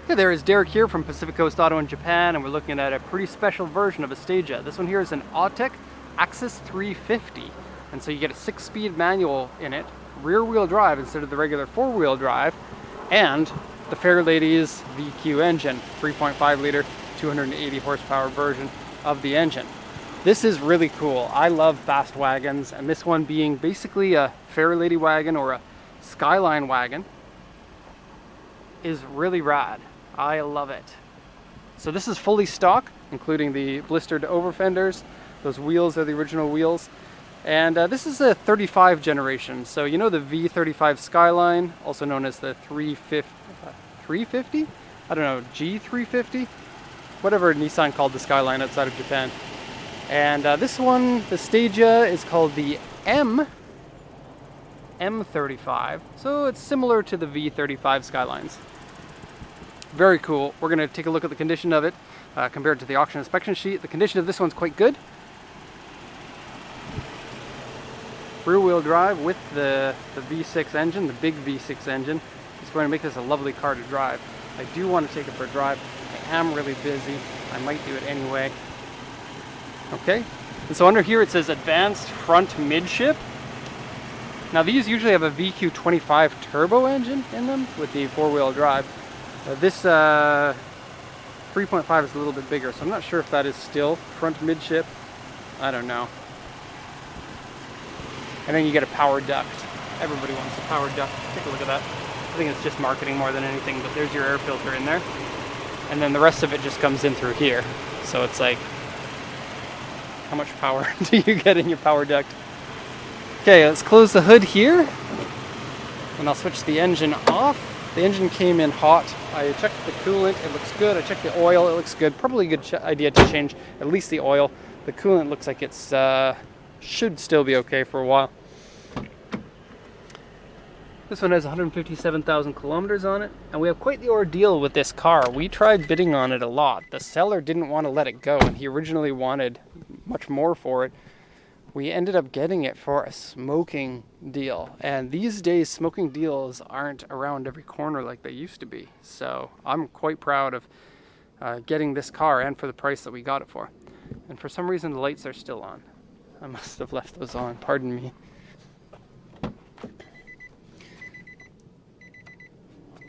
Hey there, it's Derek here from Pacific Coast Auto in Japan, and we're looking at a pretty special version of a Stagea. This one here is an Autech Axis 350, and so you get a 6-speed manual in it, rear-wheel drive instead of the regular 4-wheel drive, and the Fairlady's VQ engine, 3.5 liter, 280 horsepower version of the engine. This is really cool. I love fast wagons, and this one being basically a Fairlady wagon or a Skyline wagon is really rad. I love it. So this is fully stock, including the blistered over fenders. Those wheels are the original wheels. And this is a 35 generation. So you know the V35 Skyline, also known as the 350? I don't know, G350? Whatever Nissan called the Skyline outside of Japan. And this one, the Stagea, is called the M35. So it's similar to the V35 Skylines. Very cool. We're going to take a look at the condition of it compared to the auction inspection sheet. The condition of this one's quite good. Rear-wheel drive with the V6 engine, the big V6 engine. It's going to make this a lovely car to drive. I do want to take it for a drive. I am really busy. I might do it anyway. Okay. And so under here it says Advanced Front Midship. Now these usually have a VQ25 turbo engine in them with the 4-wheel drive. This 3.5 is a little bit bigger, so I'm not sure if that is still front midship. I don't know. And then you get a power duct. Everybody wants a power duct. Take a look at that. I think it's just marketing more than anything, but there's your air filter in there. And then the rest of it just comes in through here. So it's like, how much power do you get in your power duct? Okay, let's close the hood here. And I'll switch the engine off. The engine came in hot. I checked the coolant, it looks good. I checked the oil, it looks good. Probably a good idea to change at least the oil. The coolant looks like it's should still be okay for a while. This one has 157,000 kilometers on it, and we have quite the ordeal with this car. We tried bidding on it a lot. The seller didn't want to let it go, and he originally wanted much more for it. We ended up getting it for a smoking deal, and these days smoking deals aren't around every corner like they used to be. So I'm quite proud of getting this car and for the price that we got it for. And for some reason the lights are still on. I must have left those on, pardon me.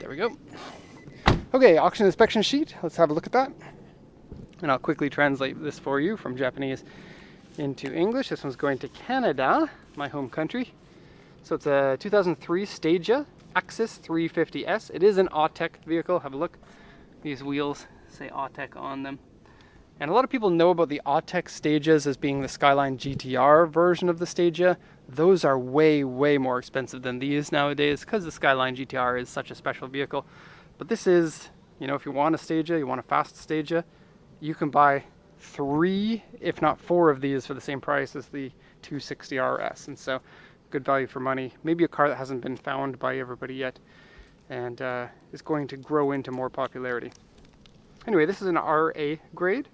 There we go. Okay, auction inspection sheet, let's have a look at that. And I'll quickly translate this for you from Japanese into English. This one's going to Canada, my home country. So it's a 2003 Stagea Axis 350S. It is an Autech vehicle. Have a look. These wheels say Autech on them. And a lot of people know about the Autech Stageas as being the Skyline GTR version of the Stagea. Those are way, way more expensive than these nowadays because the Skyline GTR is such a special vehicle. But this is, you know, if you want a Stagea, you want a fast Stagea, you can buy 3, if not 4 of these for the same price as the 260 RS. And so good value for money. Maybe a car that hasn't been found by everybody yet and is going to grow into more popularity. Anyway, this is an RA grade.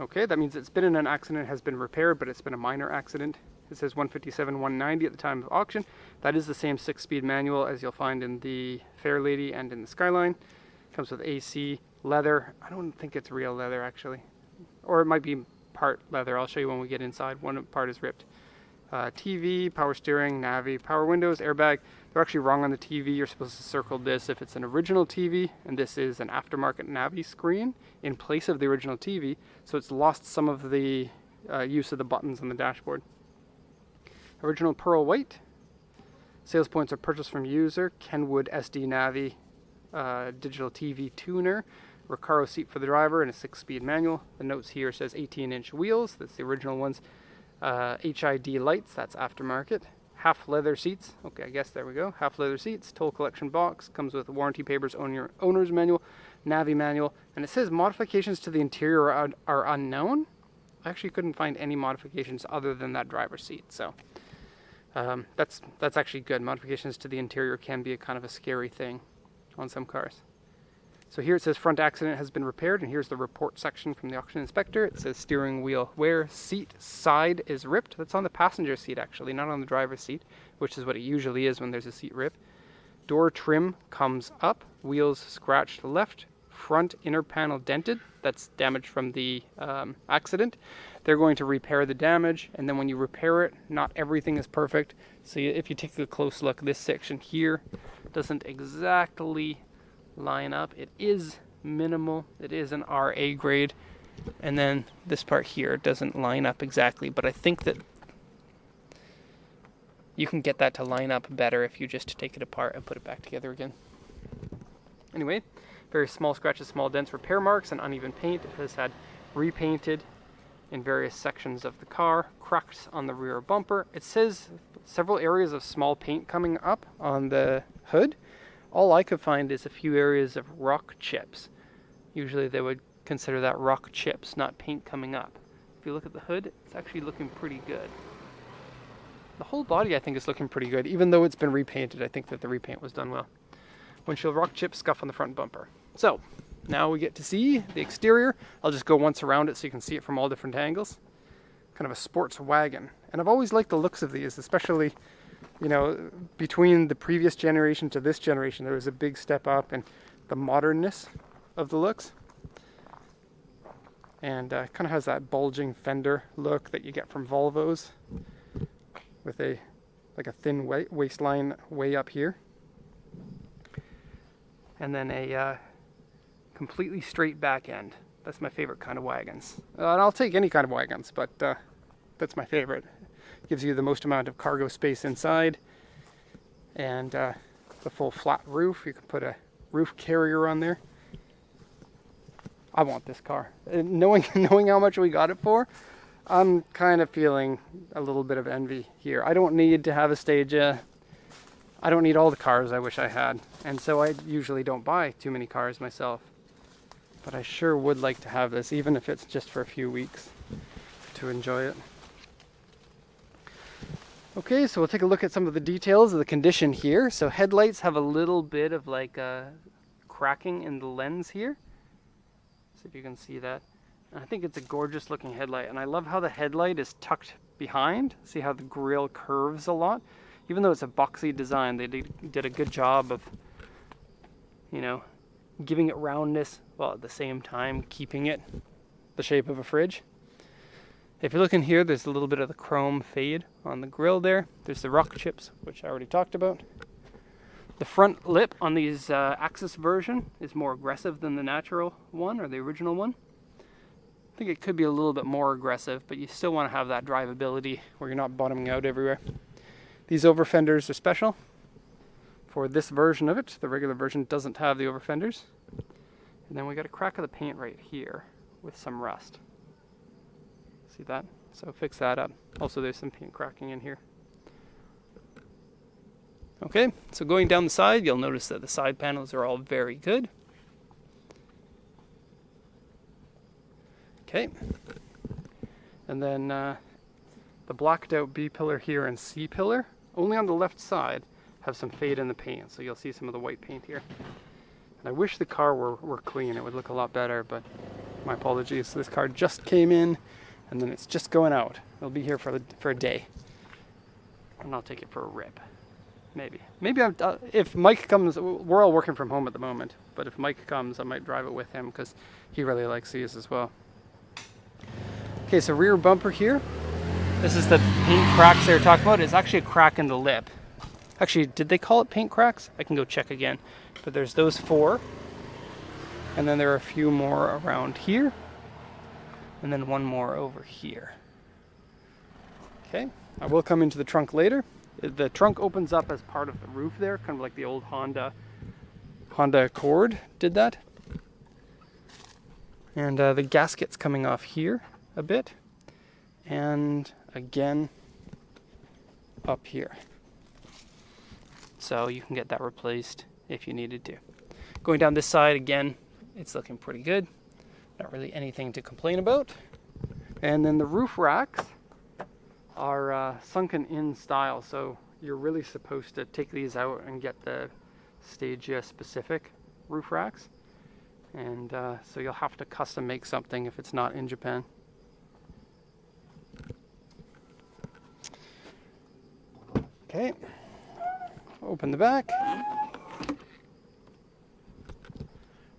Okay, that means it's been in an accident, has been repaired, but it's been a minor accident. It says 157, 190 at the time of auction. That is the same 6-speed manual as you'll find in the Fairlady and in the Skyline. Comes with AC, leather. I don't think it's real leather actually. Or it might be part leather. I'll show you when we get inside. One part is ripped. TV, power steering, navi, power windows, airbag. They're actually wrong on the TV. You're supposed to circle this if it's an original TV, and this is an aftermarket navi screen in place of the original TV, so it's lost some of the use of the buttons on the dashboard. Original pearl white. Sales points are purchased from user. Kenwood SD Navi digital TV tuner. Recaro seat for the driver and a 6-speed manual. The notes here says 18-inch wheels. That's the original ones. HID lights. That's aftermarket. Half leather seats. Okay, I guess there we go. Half leather seats. Toll collection box. Comes with warranty papers, owner's manual, Navi manual. And it says modifications to the interior are unknown. I actually couldn't find any modifications other than that driver's seat. So that's actually good. Modifications to the interior can be a kind of a scary thing on some cars. So here it says front accident has been repaired, and here's the report section from the auction inspector. It says steering wheel wear, seat side is ripped. That's on the passenger seat actually, not on the driver's seat, which is what it usually is when there's a seat rip. Door trim comes up, wheels scratched left, front inner panel dented. That's damage from the accident. They're going to repair the damage, and then when you repair it, not everything is perfect. So if you take a close look, this section here doesn't exactly line up. It is minimal. It is an RA grade. And then this part here doesn't line up exactly, but I think that you can get that to line up better if you just take it apart and put it back together again. Anyway, very small scratches, small dents, repair marks, and uneven paint. It has had repainted in various sections of the car, cracks on the rear bumper. It says several areas of small paint coming up on the hood. All I could find is a few areas of rock chips. Usually they would consider that rock chips, not paint coming up. If you look at the hood, it's actually looking pretty good. The whole body I think is looking pretty good, even though it's been repainted. I think that the repaint was done well. Windshield rock chip scuff on the front bumper. So now we get to see the exterior. I'll just go once around it so you can see it from all different angles. Kind of a sports wagon. And I've always liked the looks of these, especially, you know, between the previous generation to this generation, there was a big step up in the modernness of the looks. And kind of has that bulging fender look that you get from Volvos, with a thin waistline way up here, and then a completely straight back end. That's my favorite kind of wagons. And I'll take any kind of wagons, but that's my favorite. Gives you the most amount of cargo space inside, and the full flat roof. You can put a roof carrier on there. I want this car. Knowing how much we got it for, I'm kind of feeling a little bit of envy here. I don't need to have a Stagea. I don't need all the cars I wish I had. And so I usually don't buy too many cars myself. But I sure would like to have this, even if it's just for a few weeks, to enjoy it. Okay, so we'll take a look at some of the details of the condition here. So headlights have a little bit of like cracking in the lens here. See if you can see that. I think it's a gorgeous looking headlight, and I love how the headlight is tucked behind. See how the grille curves a lot? Even though it's a boxy design, they did a good job of, you know, giving it roundness while at the same time keeping it the shape of a fridge. If you look in here, there's a little bit of the chrome fade on the grille there. There's the rock chips, which I already talked about. The front lip on these Axis version is more aggressive than the natural one, or the original one. I think it could be a little bit more aggressive, but you still want to have that drivability where you're not bottoming out everywhere. These over fenders are special for this version of it. The regular version doesn't have the over fenders. And then we got a crack of the paint right here with some rust. See that? So fix that up. Also, there's some paint cracking in here. Okay, so going down the side, you'll notice that the side panels are all very good. Okay, and then the blacked out B pillar here and C pillar, only on the left side, have some fade in the paint, so you'll see some of the white paint here. And I wish the car were clean, it would look a lot better, but my apologies. This car just came in, and then it's just going out. It'll be here for a day, and I'll take it for a rip. Maybe if Mike comes, we're all working from home at the moment, but if Mike comes, I might drive it with him because he really likes these as well. Okay, so rear bumper here. This is the paint cracks they were talking about. It's actually a crack in the lip. Actually, did they call it paint cracks? I can go check again. But there's those 4. And then there are a few more around here. And then one more over here. Okay, I will come into the trunk later. The trunk opens up as part of the roof there, kind of like the old Honda Accord did that. And the gasket's coming off here a bit, and again up here. So you can get that replaced if you needed to. Going down this side again, it's looking pretty good. Not really anything to complain about. And then the roof racks are sunken in style, so you're really supposed to take these out and get the Stagea specific roof racks. And so you'll have to custom make something if it's not in Japan. Okay, open the back.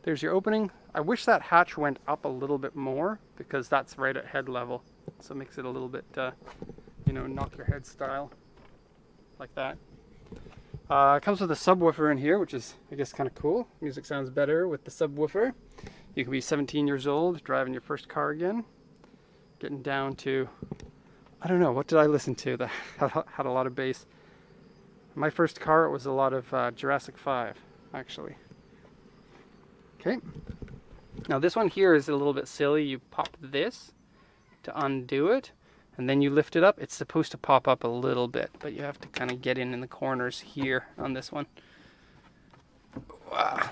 there's your opening. I wish that hatch went up a little bit more because that's right at head level. So it makes it a little bit, you know, knock your head style, like that. It comes with a subwoofer in here, which is, I guess, kind of cool. Music sounds better with the subwoofer. You can be 17 years old, driving your first car again, getting down to, I don't know, what did I listen to that had a lot of bass? My first car, it was a lot of Jurassic 5, actually. Okay. Now this one here is a little bit silly. You pop this to undo it, and then you lift it up. It's supposed to pop up a little bit, but you have to kind of get in the corners here on this one. Wow.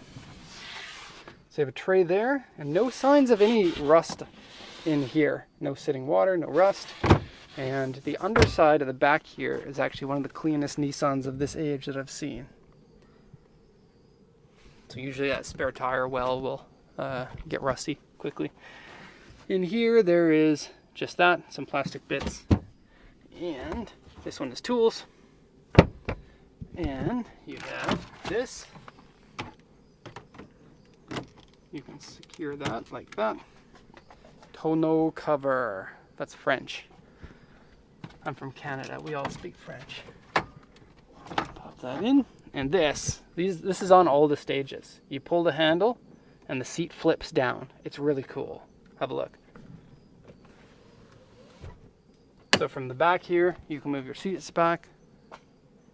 So you have a tray there, and no signs of any rust in here. No sitting water, no rust. And the underside of the back here is actually one of the cleanest Nissans of this age that I've seen. So usually that spare tire well will get rusty quickly. In here there is just that, some plastic bits. And this one is tools. And you have this. You can secure that like that. Tonneau cover. That's French. I'm from Canada. We all speak French. Pop that in. And this is on all the Stages. You pull the handle and the seat flips down. It's really cool. Have a look. So from the back here, you can move your seats back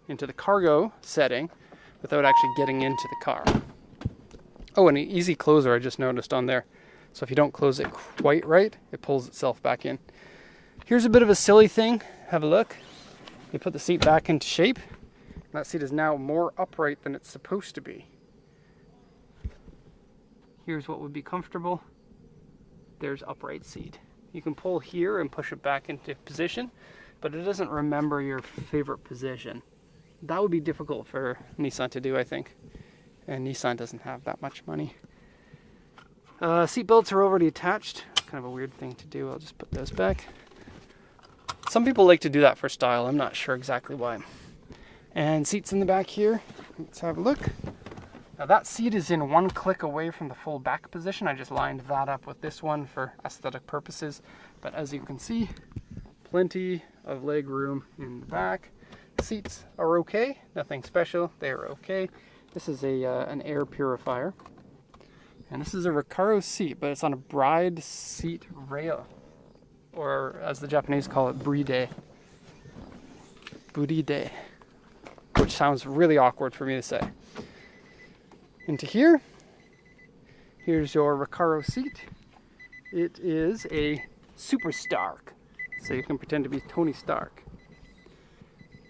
into the cargo setting without actually getting into the car. Oh, and an easy closer I just noticed on there. So if you don't close it quite right, it pulls itself back in. Here's a bit of a silly thing. Have a look. You put the seat back into shape. That seat is now more upright than it's supposed to be. Here's what would be comfortable. There's upright seat. You can pull here and push it back into position, but it doesn't remember your favorite position. That would be difficult for Nissan to do, I think. And Nissan doesn't have that much money. Seat belts are already attached. Kind of a weird thing to do. I'll just put those back. Some people like to do that for style. I'm not sure exactly why. And seats in the back here. Let's have a look. Now that seat is in one click away from the full back position. I just lined that up with this one for aesthetic purposes. But as you can see, plenty of leg room in the back. Seats are okay. Nothing special. They are okay. This is an air purifier. And this is a Recaro seat, but it's on a bride seat rail. Or as the Japanese call it, bride. Buride. Which sounds really awkward for me to say. Into here. Here's your Recaro seat. It is a Super Stark. So you can pretend to be Tony Stark.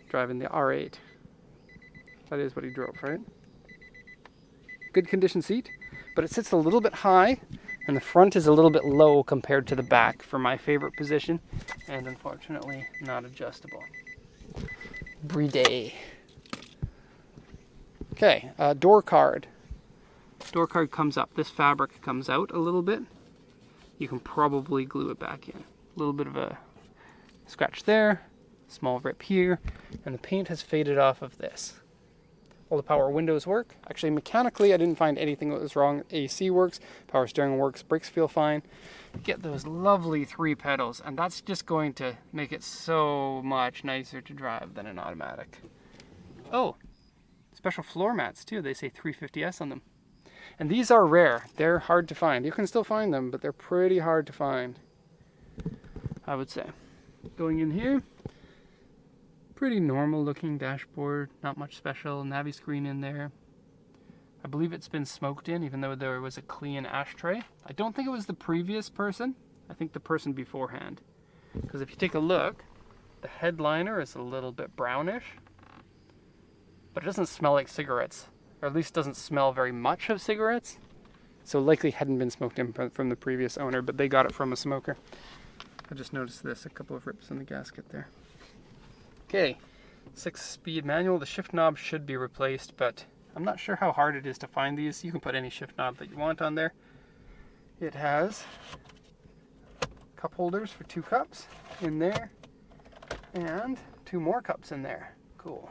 Driving the R8. That is what he drove, right? Good condition seat. But it sits a little bit high, and the front is a little bit low compared to the back for my favorite position, and unfortunately not adjustable. Bride. Okay, door card. Door card comes up. This fabric comes out a little bit. You can probably glue it back in. A little bit of a scratch there, small rip here, and the paint has faded off of this. All the power windows work. Actually, mechanically, I didn't find anything that was wrong. AC works, power steering works, brakes feel fine. Get those lovely 3 pedals, and that's just going to make it so much nicer to drive than an automatic. Oh, special floor mats too. They say 350S on them. And these are rare. They're hard to find. You can still find them, but they're pretty hard to find, I would say. Going in here. Pretty normal looking dashboard, not much special. Navi screen in there. I believe it's been smoked in, even though there was a clean ashtray. I don't think it was the previous person. I think the person beforehand. Because if you take a look, the headliner is a little bit brownish. But it doesn't smell like cigarettes. Or at least doesn't smell very much of cigarettes. So likely hadn't been smoked in from the previous owner, but they got it from a smoker. I just noticed this, a couple of rips in the gasket there. Okay, 6-speed manual. The shift knob should be replaced, but I'm not sure how hard it is to find these. You can put any shift knob that you want on there. It has cup holders for 2 cups in there, and 2 more cups in there. Cool.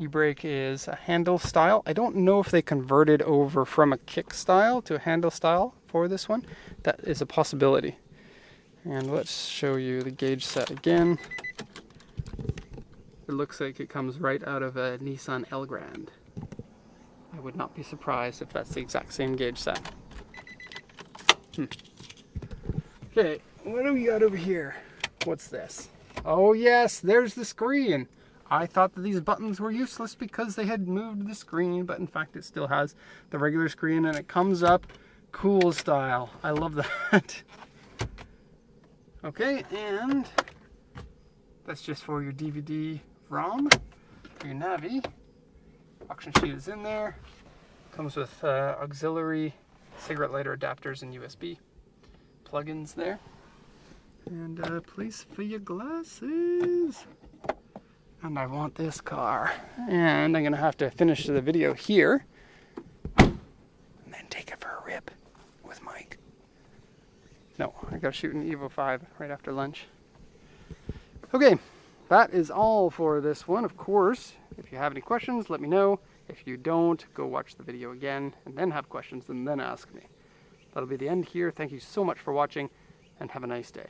E-brake is a handle style. I don't know if they converted over from a kick style to a handle style for this one. That is a possibility. And let's show you the gauge set again. It looks like it comes right out of a Nissan Elgrand. I would not be surprised if that's the exact same gauge set. Okay, what do we got over here? What's this? Oh yes, there's the screen. I thought that these buttons were useless because they had moved the screen, but in fact it still has the regular screen and it comes up cool style. I love that. Okay, and that's just for your DVD ROM, for your Navi. Auction sheet is in there. Comes with auxiliary cigarette lighter adapters and USB plugins there. And a place for your glasses. And I want this car. And I'm gonna have to finish the video here and then take it for a rip with Mike. No, I gotta shoot an Evo 5 right after lunch. Okay, that is all for this one. Of course, if you have any questions, let me know. If you don't, go watch the video again and then have questions and then ask me. That'll be the end here. Thank you so much for watching and have a nice day.